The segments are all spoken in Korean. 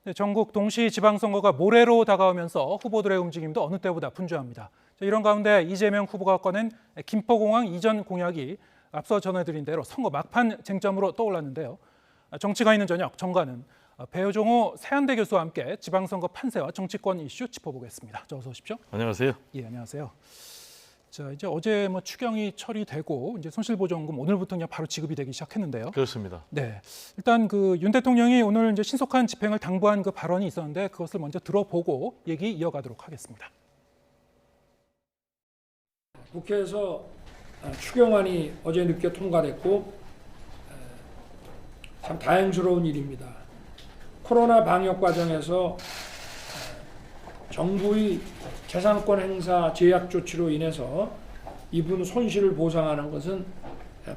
네, 전국 동시 지방선거가 모레로 다가오면서 후보들의 움직임도 어느 때보다 분주합니다. 이런 가운데 이재명 후보가 꺼낸 김포공항 이전 공약이 앞서 전해드린 대로 선거 막판 쟁점으로 떠올랐는데요. 정치가 있는 저녁 정가는 배효종호 세한대 교수와 함께 지방선거 판세와 정치권 이슈 짚어보겠습니다. 어서 오십시오. 안녕하세요. 예, 안녕하세요. 자, 이제 어제 추경이 처리되고 이제 손실보전금 오늘부터 그냥 바로 지급이 되기 시작했는데요. 그렇습니다. 네, 일단 윤 대통령이 오늘 이제 신속한 집행을 당부한 그 발언이 있었는데 그것을 먼저 들어보고 얘기 이어가도록 하겠습니다. 국회에서 추경안이 어제 늦게 통과됐고 참 다행스러운 일입니다. 코로나 방역 과정에서 정부의 재산권 행사 제약 조치로 인해서 입은 손실을 보상하는 것은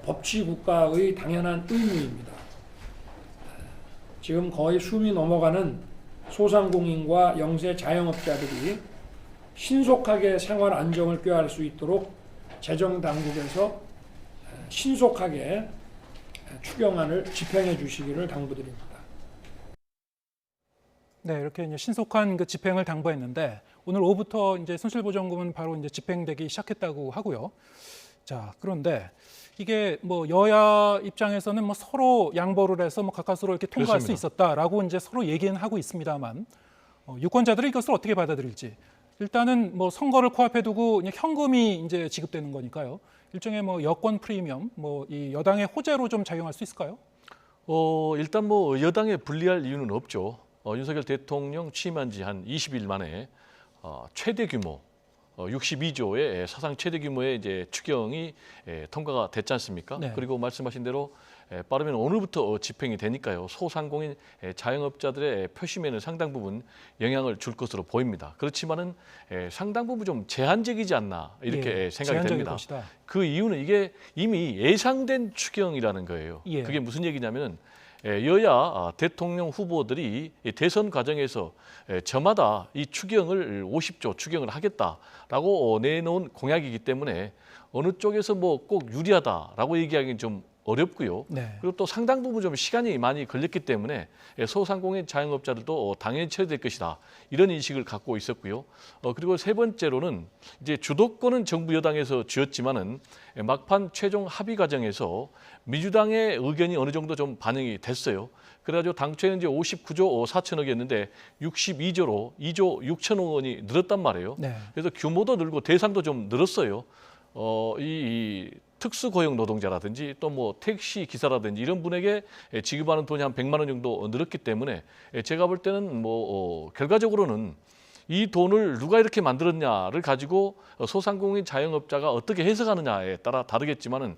법치 국가의 당연한 의무입니다. 지금 거의 숨이 넘어가는 소상공인과 영세 자영업자들이 신속하게 생활 안정을 꾀할 수 있도록 재정 당국에서 신속하게 추경안을 집행해 주시기를 당부드립니다. 네, 이렇게 이제 신속한 그 집행을 당부했는데 오늘 오후부터 이제 손실보전금은 바로 이제 집행되기 시작했다고 하고요. 자, 그런데 이게 여야 입장에서는 서로 양보를 해서 가까스로 이렇게 통과할 수 있었다라고 이제 서로 얘기는 하고 있습니다만 유권자들이 이것을 어떻게 받아들일지 일단은 선거를 코앞에 두고 그냥 현금이 이제 지급되는 거니까요. 일종의 여권 프리미엄 이 여당의 호재로 좀 작용할 수 있을까요? 일단 여당에 불리할 이유는 없죠. 윤석열 대통령 취임한 지 한 20일 만에 최대 규모 62조의 사상 최대 규모의 이제 추경이 통과가 됐지 않습니까? 네. 그리고 말씀하신 대로 빠르면 오늘부터 집행이 되니까요. 소상공인 자영업자들의 표심에는 상당 부분 영향을 줄 것으로 보입니다. 그렇지만은 상당 부분 좀 제한적이지 않나 이렇게 생각이 됩니다. 것이다. 그 이유는 이게 이미 예상된 추경이라는 거예요. 예. 그게 무슨 얘기냐면은 여야 대통령 후보들이 대선 과정에서 저마다 이 추경을 50조 추경을 하겠다라고 내놓은 공약이기 때문에 어느 쪽에서 꼭 유리하다라고 얘기하기는 좀 어렵고요. 네. 그리고 또 상당 부분 좀 시간이 많이 걸렸기 때문에 소상공인 자영업자들도 당연히 처리될 것이다. 이런 인식을 갖고 있었고요. 그리고 세 번째로는 이제 주도권은 정부 여당에서 쥐었지만은 막판 최종 합의 과정에서 민주당의 의견이 어느 정도 좀 반영이 됐어요. 그래가지고 당초에는 이제 59조 4천억이었는데 62조로 2조 6천억 원이 늘었단 말이에요. 네. 그래서 규모도 늘고 대상도 좀 늘었어요. 이 특수고용 노동자라든지 또 택시 기사라든지 이런 분에게 지급하는 돈이 한 100만 원 정도 늘었기 때문에 제가 볼 때는 결과적으로는 이 돈을 누가 이렇게 만들었냐를 가지고 소상공인 자영업자가 어떻게 해석하느냐에 따라 다르겠지만은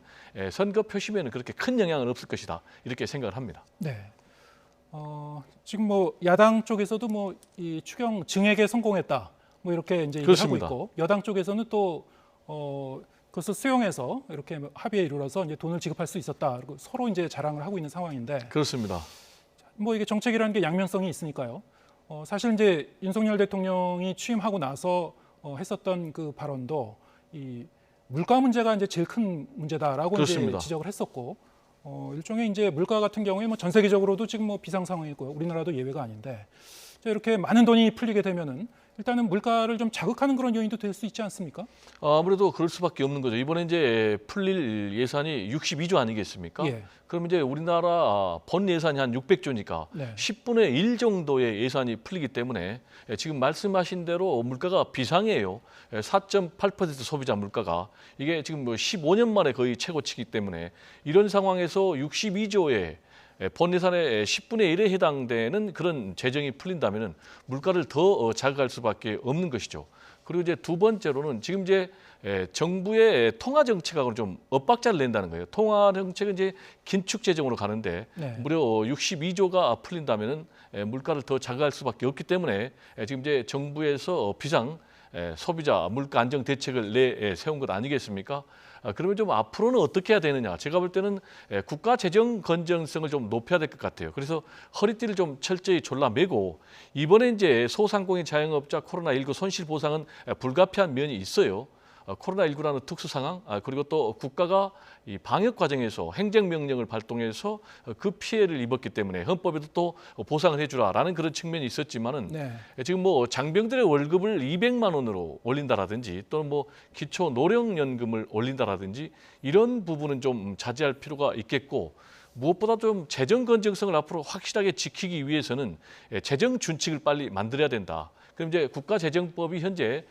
선거 표심에는 그렇게 큰 영향은 없을 것이다 이렇게 생각을 합니다. 네. 지금 야당 쪽에서도 이 추경 증액에 성공했다. 이렇게 이제 얘기를 하고 있고 여당 쪽에서는 또 그것을 수용해서 이렇게 합의에 이르러서 이제 돈을 지급할 수 있었다. 그리고 서로 이제 자랑을 하고 있는 상황인데. 그렇습니다. 이게 정책이라는 게 양면성이 있으니까요. 사실 이제 윤석열 대통령이 취임하고 나서 했었던 그 발언도 이 물가 문제가 이제 제일 큰 문제다라고 이제 지적을 했었고, 일종의 이제 물가 같은 경우에 전 세계적으로도 지금 비상 상황이고요. 우리나라도 예외가 아닌데 이렇게 많은 돈이 풀리게 되면은 일단은 물가를 좀 자극하는 그런 요인도 될 수 있지 않습니까? 아무래도 그럴 수밖에 없는 거죠. 이번에 이제 풀릴 예산이 62조 아니겠습니까? 예. 그럼 이제 우리나라 본 예산이 한 600조니까 네. 10분의 1 정도의 예산이 풀리기 때문에 지금 말씀하신 대로 물가가 비상이에요. 4.8% 소비자 물가가 이게 지금 15년 만에 거의 최고치이기 때문에 이런 상황에서 62조의 본 예산의 10분의 1에 해당되는 그런 재정이 풀린다면은 물가를 더 자극할 수밖에 없는 것이죠. 그리고 이제 두 번째로는 지금 이제 정부의 통화 정책하고는 좀 엇박자를 낸다는 거예요. 통화 정책은 이제 긴축 재정으로 가는데 네. 무려 62조가 풀린다면은 물가를 더 자극할 수밖에 없기 때문에 지금 이제 정부에서 비상 소비자 물가 안정 대책을 세운 것 아니겠습니까? 그러면 좀 앞으로는 어떻게 해야 되느냐? 제가 볼 때는 국가 재정 건전성을 좀 높여야 될 것 같아요. 그래서 허리띠를 좀 철저히 졸라매고 이번에 이제 소상공인 자영업자 코로나19 손실 보상은 불가피한 면이 있어요. 코로나19라는 특수 상황, 그리고 또 국가가 이 방역 과정에서 행정명령을 발동해서 그 피해를 입었기 때문에 헌법에도 또 보상을 해주라라는 그런 측면이 있었지만은 네. 지금 뭐 장병들의 월급을 200만 원으로 올린다라든지 또 뭐 기초 노령연금을 올린다라든지 이런 부분은 좀 자제할 필요가 있겠고, 무엇보다 좀 재정 건전성을 앞으로 확실하게 지키기 위해서는 재정 준칙을 빨리 만들어야 된다. 그럼 이제 국가재정법이 현재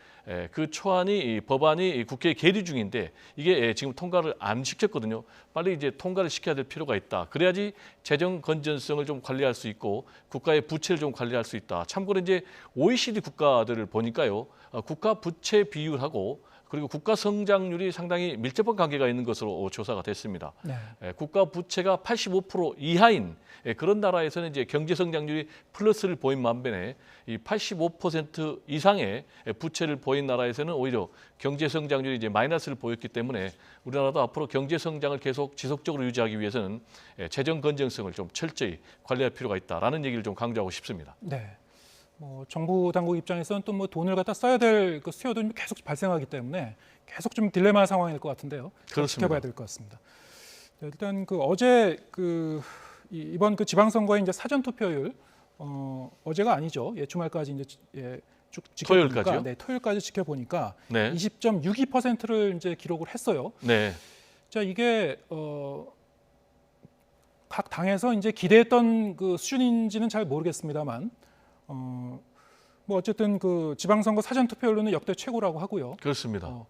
그 초안이 법안이 국회에 계류 중인데 이게 지금 통과를 안 시켰거든요. 빨리 이제 통과를 시켜야 될 필요가 있다. 그래야지 재정 건전성을 좀 관리할 수 있고 국가의 부채를 좀 관리할 수 있다. 참고로 이제 OECD 국가들을 보니까요, 국가 부채 비율하고 그리고 국가 성장률이 상당히 밀접한 관계가 있는 것으로 조사가 됐습니다. 네. 국가 부채가 85% 이하인 그런 나라에서는 이제 경제 성장률이 플러스를 보인 반면에 이 85% 이상의 부채를 보인 나라에서는 오히려 경제 성장률이 이제 마이너스를 보였기 때문에 우리나라도 앞으로 경제 성장을 계속 지속적으로 유지하기 위해서는 재정 건전성을 좀 철저히 관리할 필요가 있다라는 얘기를 좀 강조하고 싶습니다. 네. 뭐 정부 당국 입장에서는 또 뭐 돈을 갖다 써야 될 그 수요도 계속 발생하기 때문에 계속 좀 딜레마 상황일 것 같은데요. 그렇습니다. 지켜봐야 될 것 같습니다. 네, 일단 그 어제 이번 그 지방선거의 이제 사전 투표율 어제가 아니죠. 주말까지 이제 쭉 지켜보니까 토요일까지요? 네, 토요일까지 지켜보니까 네. 20.62%를 이제 기록을 했어요. 네. 자, 이게 각 당에서 이제 기대했던 그 수준인지는 잘 모르겠습니다만 뭐 어쨌든 그 지방선거 사전 투표율로는 역대 최고라고 하고요. 그렇습니다.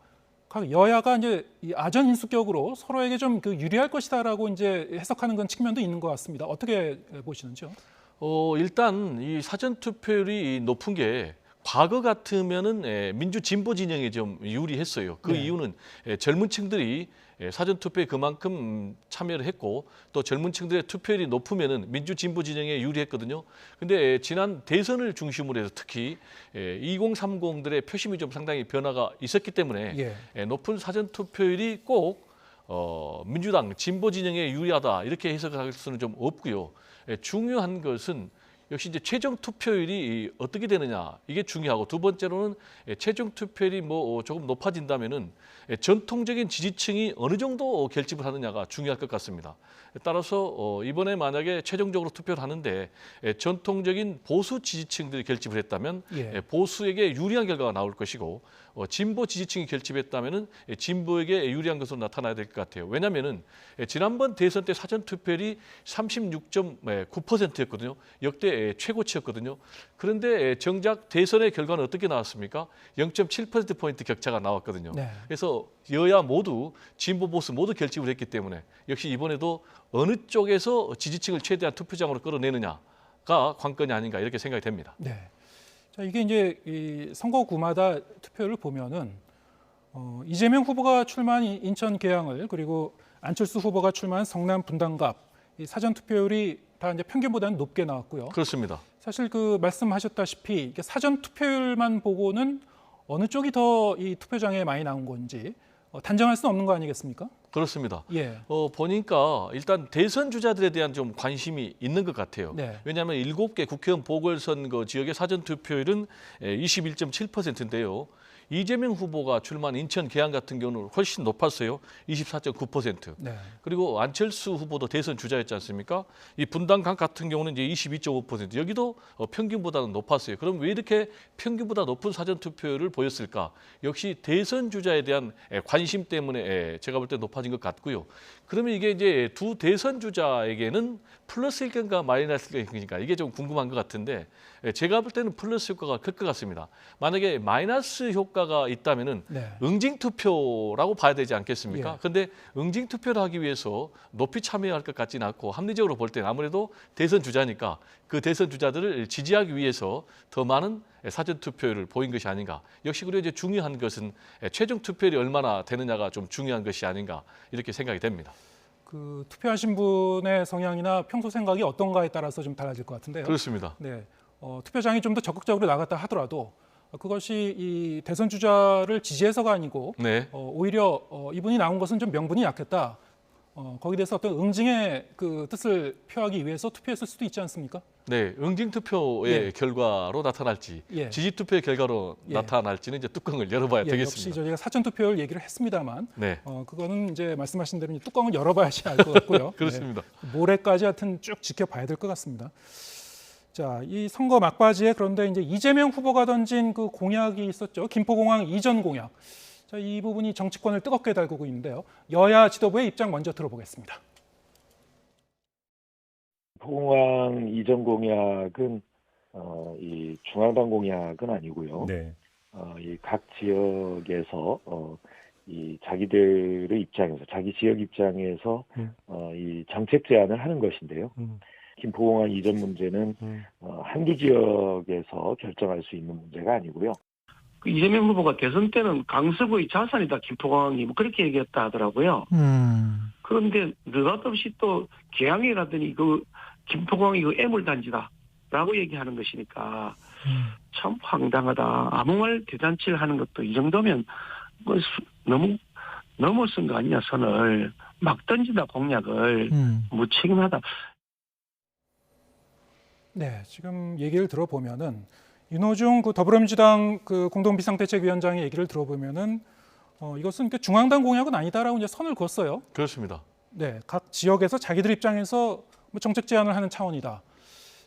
각 여야가 이제 이 아전 인수격으로 서로에게 좀 그 유리할 것이다라고 이제 해석하는 그런 측면도 있는 것 같습니다. 어떻게 보시는지요? 일단 이 사전 투표율이 높은 게 과거 같으면은 민주 진보 진영에 좀 유리했어요. 그 네. 이유는 젊은 층들이 사전 투표에 그만큼 참여를 했고 또 젊은 층들의 투표율이 높으면은 민주 진보 진영에 유리했거든요. 근데 지난 대선을 중심으로 해서 특히 2030들의 표심이 좀 상당히 변화가 있었기 때문에 높은 사전 투표율이 꼭 민주당 진보 진영에 유리하다 이렇게 해석할 수는 좀 없고요. 중요한 것은 역시 이제 최종 투표율이 어떻게 되느냐 이게 중요하고, 두 번째로는 최종 투표율이 뭐 조금 높아진다면은 전통적인 지지층이 어느 정도 결집을 하느냐가 중요할 것 같습니다. 따라서 이번에 만약에 최종적으로 투표를 하는데 전통적인 보수 지지층들이 결집을 했다면 보수에게 유리한 결과가 나올 것이고, 진보 지지층이 결집했다면은 진보에게 유리한 것으로 나타나야 될 것 같아요. 왜냐하면은 지난번 대선 때 사전 투표율이 36.9%였거든요. 역대 최고치였거든요. 그런데 정작 대선의 결과는 어떻게 나왔습니까? 0.7%포인트 격차가 나왔거든요. 네. 그래서 여야 모두 진보 보수 모두 결집을 했기 때문에 역시 이번에도 어느 쪽에서 지지층을 최대한 투표장으로 끌어내느냐가 관건이 아닌가 이렇게 생각이 됩니다. 네. 자, 이게 이제 이 선거구마다 투표율을 보면은 이재명 후보가 출마한 인천 계양을, 그리고 안철수 후보가 출마한 성남 분당갑, 이 사전 투표율이 다 이제 평균보다는 높게 나왔고요. 그렇습니다. 사실 그 말씀하셨다시피 이게 사전 투표율만 보고는 어느 쪽이 더 이 투표장에 많이 나온 건지 단정할 수는 없는 거 아니겠습니까? 그렇습니다. 예. 보니까 일단 대선 주자들에 대한 좀 관심이 있는 것 같아요. 네. 왜냐하면 7개 국회의원 보궐선거 지역의 사전 투표율은 21.7%인데요. 이재명 후보가 출마한 인천 계양 같은 경우는 훨씬 높았어요. 24.9%. 네. 그리고 안철수 후보도 대선 주자였지 않습니까? 이 분당강 같은 경우는 이제 22.5%. 여기도 평균보다는 높았어요. 그럼 왜 이렇게 평균보다 높은 사전 투표율을 보였을까? 역시 대선 주자에 대한 관심 때문에 제가 볼 때 높아진 것 같고요. 그러면 이게 이제 두 대선 주자에게는 플러스일 건가 마이너스일 건가 이게 좀 궁금한 것 같은데, 제가 볼 때는 플러스 효과가 클 것 같습니다. 만약에 마이너스 효과가 있다면은 응징 투표라고 봐야 되지 않겠습니까? 그런데 응징 투표를 하기 위해서 높이 참여할 것 같지는 않고, 합리적으로 볼 때는 아무래도 대선 주자니까 그 대선 주자들을 지지하기 위해서 더 많은 사전 투표율을 보인 것이 아닌가. 역시 그리고 이제 중요한 것은 최종 투표율이 얼마나 되느냐가 좀 중요한 것이 아닌가 이렇게 생각이 됩니다. 그 투표하신 분의 성향이나 평소 생각이 어떤가에 따라서 좀 달라질 것 같은데요. 그렇습니다. 네. 투표장이 좀 더 적극적으로 나갔다 하더라도 그것이 이 대선 주자를 지지해서가 아니고 오히려 이분이 나온 것은 좀 명분이 약했다. 거기에 대해서 어떤 응징의 그 뜻을 표하기 위해서 투표했을 수도 있지 않습니까? 네, 응징 투표의 예. 결과로 나타날지 예. 지지 투표의 결과로 예. 나타날지는 이제 뚜껑을 열어봐야 예, 역시 되겠습니다. 저희가 사전 투표를 얘기를 했습니다만 네, 그거는 이제 말씀하신 대로 이제 뚜껑을 열어봐야지 알 것 같고요. 그렇습니다. 네, 모레까지 하여튼 쭉 지켜봐야 될 것 같습니다. 자, 이 선거 막바지에 그런데 이제 이재명 후보가 던진 그 공약이 있었죠. 김포공항 이전 공약. 자, 이 부분이 정치권을 뜨겁게 달구고 있는데요. 여야 지도부의 입장 먼저 들어보겠습니다. 포공항 이전 공약은 이 중앙당 공약은 아니고요. 네. 이 각 지역에서 이 자기들의 입장에서 자기 지역 입장에서 이 정책 제안을 하는 것인데요. 김포공항 이전 문제는 한두 지역에서 결정할 수 있는 문제가 아니고요. 그 이재명 후보가 대선 때는 강서구의 자산이다 김포공항이 뭐 그렇게 얘기했다 하더라고요. 그런데 느닷없이 또 계양이라더니 그 김포공항이 그 애물단지다라고 얘기하는 것이니까 참 황당하다. 아무 말 대잔치를 하는 것도 이 정도면 뭐 너무 넘어선 거 아니냐 선을 막 던진다 공약을 무책임하다. 네, 지금 얘기를 들어보면은 윤호중 그 더불어민주당 그 공동비상대책위원장의 얘기를 들어보면은 이것은 그 중앙당 공약은 아니다라고 이제 선을 그었어요. 그렇습니다. 네, 각 지역에서 자기들 입장에서 뭐 정책 제안을 하는 차원이다.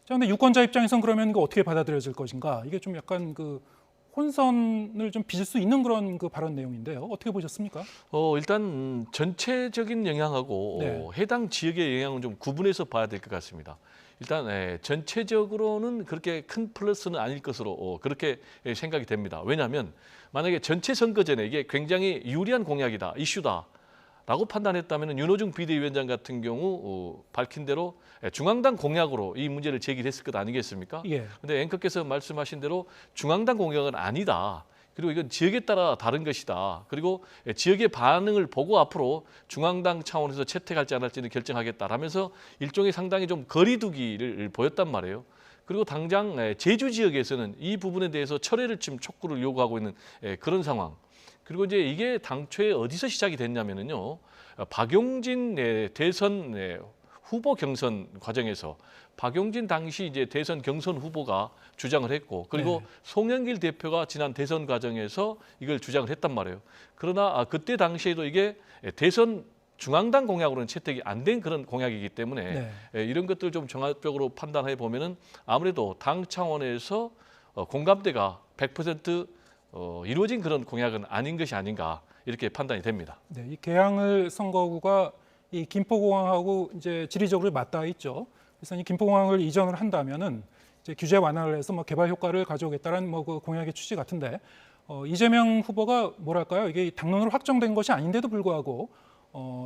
자, 근데 유권자 입장에선 그러면 이거 어떻게 받아들여질 것인가? 이게 좀 약간 그 혼선을 좀 빚을 수 있는 그런 그 발언 내용인데요. 어떻게 보셨습니까? 일단 전체적인 영향하고 네. 해당 지역의 영향은 좀 구분해서 봐야 될 것 같습니다. 일단 전체적으로는 그렇게 큰 플러스는 아닐 것으로 그렇게 생각이 됩니다. 왜냐하면 만약에 전체 선거전에 이게 굉장히 유리한 공약이다, 이슈다라고 판단했다면 윤호중 비대위원장 같은 경우 밝힌 대로 중앙당 공약으로 이 문제를 제기했을 것 아니겠습니까? 예. 그런데 앵커께서 말씀하신 대로 중앙당 공약은 아니다. 그리고 이건 지역에 따라 다른 것이다. 그리고 지역의 반응을 보고 앞으로 중앙당 차원에서 채택할지 안 할지는 결정하겠다라면서 일종의 상당히 좀 거리두기를 보였단 말이에요. 그리고 당장 제주 지역에서는 이 부분에 대해서 철회를 지금 촉구를 요구하고 있는 그런 상황. 그리고 이제 이게 당초에 어디서 시작이 됐냐면은요. 박용진 대선 후보 경선 과정에서 박용진 당시 이제 대선 경선 후보가 주장을 했고 그리고 네. 송영길 대표가 지난 대선 과정에서 이걸 주장을 했단 말이에요. 그러나 그때 당시에도 이게 대선 중앙당 공약으로는 채택이 안 된 그런 공약이기 때문에 이런 것들을 좀 종합적으로 판단해 보면은 아무래도 당 차원에서 공감대가 100% 이루어진 그런 공약은 아닌 것이 아닌가 이렇게 판단이 됩니다. 네, 이 계양을 선거구가 이 김포공항하고 이제 지리적으로 맞닿아 있죠. 그래서 이 김포공항을 이전을 한다면은 이제 규제 완화를 해서 뭐 개발 효과를 가져오겠다라는 뭐 그 공약의 취지 같은데 이재명 후보가 뭐랄까요? 이게 당론으로 확정된 것이 아닌데도 불구하고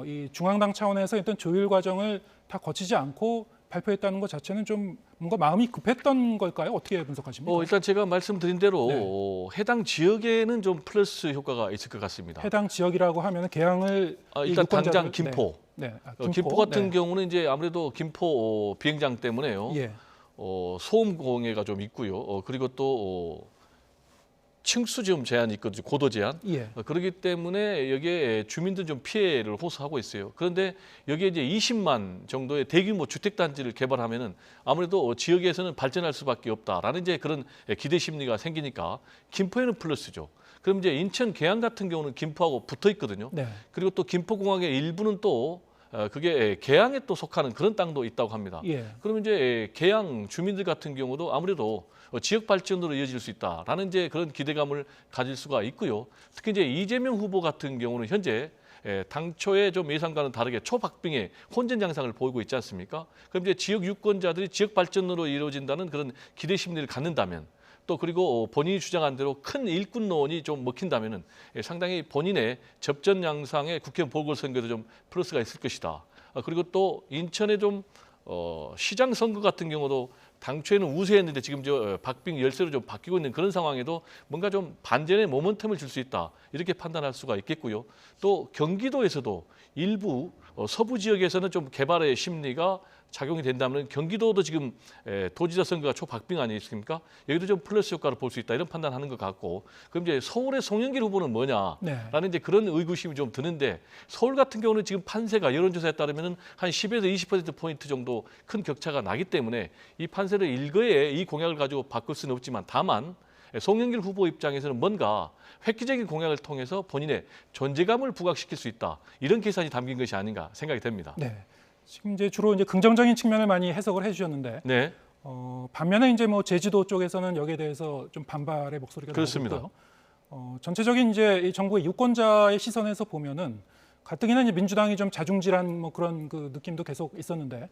이 중앙당 차원에서 어떤 조율 과정을 다 거치지 않고 발표했다는 것 자체는 좀 뭔가 마음이 급했던 걸까요? 어떻게 분석하십니까? 일단 제가 말씀드린 대로 네. 해당 지역에는 좀 플러스 효과가 있을 것 같습니다. 해당 지역이라고 하면은 계양을 일단 유권자들- 당장 김포. 네, 김포 같은 네. 경우는 이제 아무래도 김포 비행장 때문에요. 예, 소음 공해가 좀 있고요. 그리고 또 층수지음 제한이 있거든요. 고도 제한. 예, 그렇기 때문에 여기에 주민들 좀 피해를 호소하고 있어요. 그런데 여기에 이제 20만 정도의 대규모 주택 단지를 개발하면은 아무래도 지역에서는 발전할 수밖에 없다라는 이제 그런 기대 심리가 생기니까 김포에는 플러스죠. 그럼 이제 인천 계양 같은 경우는 김포하고 붙어 있거든요. 네, 그리고 또 김포공항의 일부는 또 그게 계양에 또 속하는 그런 땅도 있다고 합니다. 예, 그러면 이제 계양 주민들 같은 경우도 아무래도 지역 발전으로 이어질 수 있다라는 이제 그런 기대감을 가질 수가 있고요. 특히 이제 이재명 후보 같은 경우는 현재 당초에 좀 예상과는 다르게 초박빙의 혼전 양상을 보이고 있지 않습니까? 그럼 이제 지역 유권자들이 지역 발전으로 이루어진다는 그런 기대 심리를 갖는다면 또 그리고 본인이 주장한 대로 큰 일꾼론이 좀 먹힌다면은 상당히 본인의 접전 양상의 국회의원 보궐선거에도 좀 플러스가 있을 것이다. 그리고 또 인천의 좀 시장 선거 같은 경우도 당초에는 우세했는데 지금 저 박빙 열세로 좀 바뀌고 있는 그런 상황에도 뭔가 좀 반전의 모멘텀을 줄 수 있다. 이렇게 판단할 수가 있겠고요. 또 경기도에서도 일부 서부 지역에서는 좀 개발의 심리가 작용이 된다면 경기도도 지금 도지사 선거가 초박빙 아니겠습니까? 여기도 좀 플러스 효과를 볼 수 있다 이런 판단하는 것 같고 그럼 이제 서울의 송영길 후보는 뭐냐라는 네. 이제 그런 의구심이 좀 드는데 서울 같은 경우는 지금 판세가 여론조사에 따르면 한 10에서 20% 포인트 정도 큰 격차가 나기 때문에 이 판세를 일거에 이 공약을 가지고 바꿀 수는 없지만 다만 송영길 후보 입장에서는 뭔가 획기적인 공약을 통해서 본인의 존재감을 부각시킬 수 있다 이런 계산이 담긴 것이 아닌가 생각이 됩니다. 네. 지금 이제 주로 이제 긍정적인 측면을 많이 해석을 해주셨는데 네, 반면에 이제 뭐 제주도 쪽에서는 여기에 대해서 좀 반발의 목소리가 그렇습니다. 나오고 있고요. 전체적인 이제 이 정부의 유권자의 시선에서 보면은 가뜩이나 이제 민주당이 좀 자중질한 뭐 그런 그 느낌도 계속 있었는데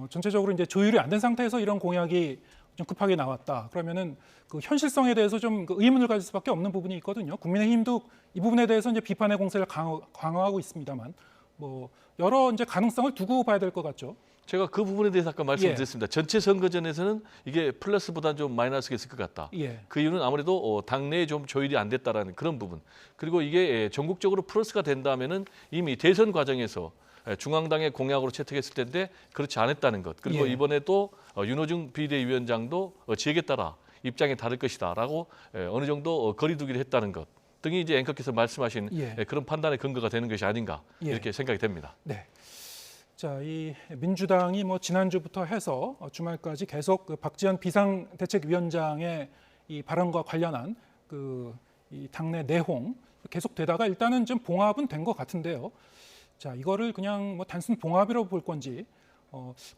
전체적으로 이제 조율이 안 된 상태에서 이런 공약이 좀 급하게 나왔다. 그러면은 그 현실성에 대해서 좀 그 의문을 가질 수밖에 없는 부분이 있거든요. 국민의힘도 이 부분에 대해서 이제 비판의 공세를 강화하고 있습니다만 뭐 여러 이제 가능성을 두고 봐야 될 것 같죠. 제가 그 부분에 대해서 아까 말씀드렸습니다. 전체 선거전에서는 이게 플러스보다 좀 마이너스가 있을 것 같다. 예. 그 이유는 아무래도 당내에 좀 조율이 안 됐다라는 그런 부분. 그리고 이게 전국적으로 플러스가 된다면은 이미 대선 과정에서 중앙당의 공약으로 채택했을 텐데 그렇지 않았다는 것. 그리고 예. 이번에 또 윤호중 비대위원장도 지역에 따라 입장이 다를 것이다라고 어느 정도 거리두기를 했다는 것 등이 이제 앵커께서 말씀하신 예. 그런 판단의 근거가 되는 것이 아닌가 예. 이렇게 생각이 됩니다. 네. 자, 이 민주당이 뭐 지난주부터 해서 주말까지 계속 그 박지원 비상대책위원장의 이 발언과 관련한 그 이 당내 내홍 계속 되다가 일단은 좀 봉합은 된 것 같은데요. 자, 이거를 그냥 뭐 단순 봉합이라고 볼 건지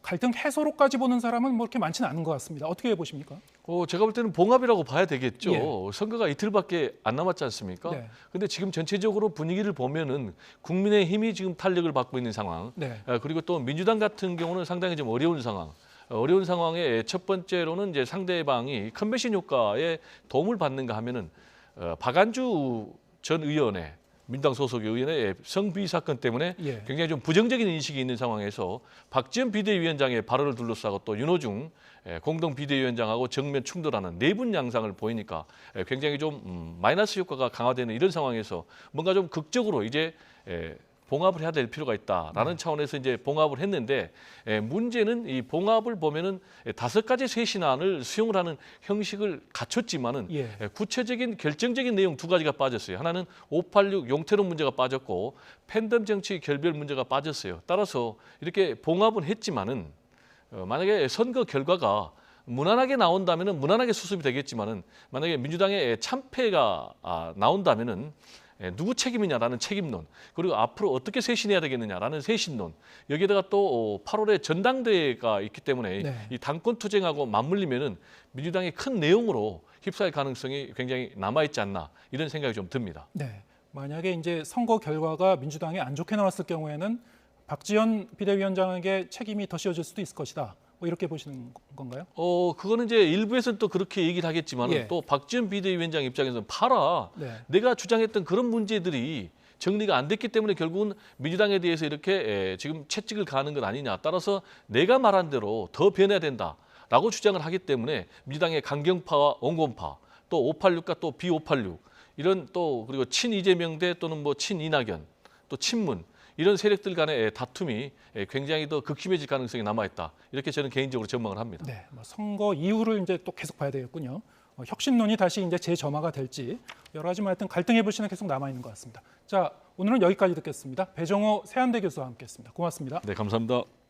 갈등 해소로까지 보는 사람은 뭐 이렇게 많지는 않은 것 같습니다. 어떻게 보십니까? 제가 볼 때는 봉합이라고 봐야 되겠죠. 예. 선거가 이틀밖에 안 남았지 않습니까? 네. 근데 지금 전체적으로 분위기를 보면은 국민의힘이 지금 탄력을 받고 있는 상황. 네. 그리고 또 민주당 같은 경우는 상당히 좀 어려운 상황. 어려운 상황에 첫 번째로는 이제 상대방이 컨벤션 효과에 도움을 받는가 하면은 박안주 전 의원의 민당 소속 의원의 성비 사건 때문에 예. 굉장히 좀 부정적인 인식이 있는 상황에서 박지원 비대위원장의 발언을 둘러싸고 또 윤호중 공동 비대위원장하고 정면 충돌하는 내분 양상을 보이니까 굉장히 좀 마이너스 효과가 강화되는 이런 상황에서 뭔가 좀 극적으로 이제 봉합을 해야 될 필요가 있다라는 차원에서 이제 봉합을 했는데 문제는 이 봉합을 보면은 5가지 쇄신안을 수용을 하는 형식을 갖췄지만은 예. 구체적인 결정적인 내용 2가지가 빠졌어요. 하나는 586 용태론 문제가 빠졌고 팬덤 정치 결별 문제가 빠졌어요. 따라서 이렇게 봉합은 했지만은 만약에 선거 결과가 무난하게 나온다면은 무난하게 수습이 되겠지만은 만약에 민주당의 참패가 나온다면은 누구 책임이냐라는 책임론 그리고 앞으로 어떻게 쇄신해야 되겠느냐라는 쇄신론 여기에다가 또 8월에 전당대회가 있기 때문에 네. 이 당권 투쟁하고 맞물리면은 민주당의 큰 내용으로 휩싸일 가능성이 굉장히 남아있지 않나 이런 생각이 좀 듭니다. 네. 만약에 이제 선거 결과가 민주당에 안 좋게 나왔을 경우에는 박지원 비대위원장에게 책임이 더 씌워질 수도 있을 것이다. 뭐 이렇게 보시는 건가요? 그거는 이제 일부에서는 또 그렇게 얘기를 하겠지만 예. 또 박지원 비대위원장 입장에서는 봐라. 네. 내가 주장했던 그런 문제들이 정리가 안 됐기 때문에 결국은 민주당에 대해서 이렇게 지금 채찍을 가는 것 아니냐. 따라서 내가 말한 대로 더 변해야 된다라고 주장을 하기 때문에 민주당의 강경파와 온건파 또 586과 또 B586 이런 또 그리고 친이재명대 또는 뭐 친이낙연 또 친문 이런 세력들 간의 다툼이 굉장히 더 극심해질 가능성이 남아있다. 이렇게 저는 개인적으로 전망을 합니다. 네, 뭐 선거 이후를 이제 또 계속 봐야 되겠군요. 혁신론이 다시 이제 재점화가 될지 여러 가지 하여튼 갈등의 불씨는 계속 남아 있는 것 같습니다. 자, 오늘은 여기까지 듣겠습니다. 배정호 세한대 교수와 함께했습니다. 고맙습니다. 네, 감사합니다.